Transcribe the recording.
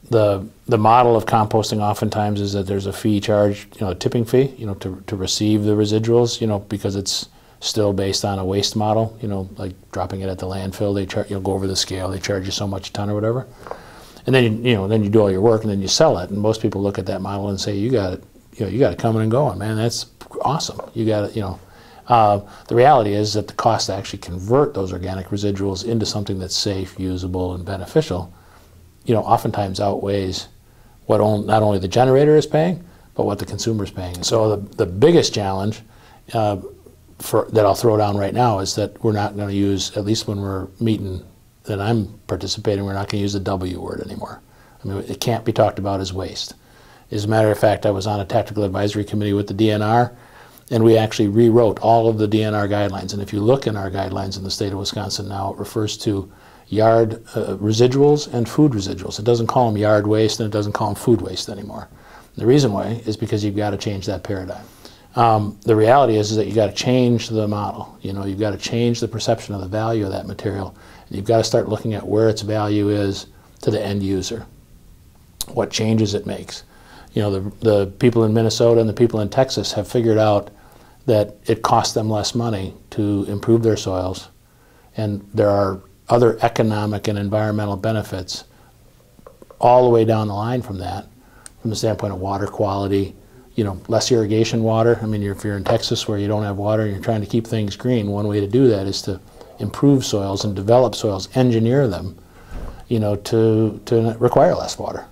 the model of composting oftentimes is that there's a fee charged, a tipping fee, to receive the residuals, because it's still based on a waste model, like dropping it at the landfill. They charge, go over the scale, they charge you so much a ton or whatever, and then then you do all your work and then you sell it. And most people look at that model and say, you got it, you got it coming and going, man. That's awesome. You got it, The reality is that the cost to actually convert those organic residuals into something that's safe, usable, and beneficial, oftentimes outweighs what not only the generator is paying, but what the consumer is paying. So the biggest challenge that I'll throw down right now is that we're not going to use, at least when we're meeting that I'm participating, we're not going to use the W word anymore. I mean, it can't be talked about as waste. As a matter of fact, I was on a technical advisory committee with the DNR, and we actually rewrote all of the DNR guidelines. And if you look in our guidelines in the state of Wisconsin now, it refers to yard residuals and food residuals. It doesn't call them yard waste, and it doesn't call them food waste anymore. The reason why is because you've got to change that paradigm. The reality is that you've got to change the model. You've got to change the perception of the value of that material. And you've got to start looking at where its value is to the end user, what changes it makes. The people in Minnesota and the people in Texas have figured out that it costs them less money to improve their soils, and there are other economic and environmental benefits all the way down the line from that, from the standpoint of water quality, less irrigation water. I mean, if you're in Texas where you don't have water and you're trying to keep things green, one way to do that is to improve soils and develop soils, engineer them, to require less water.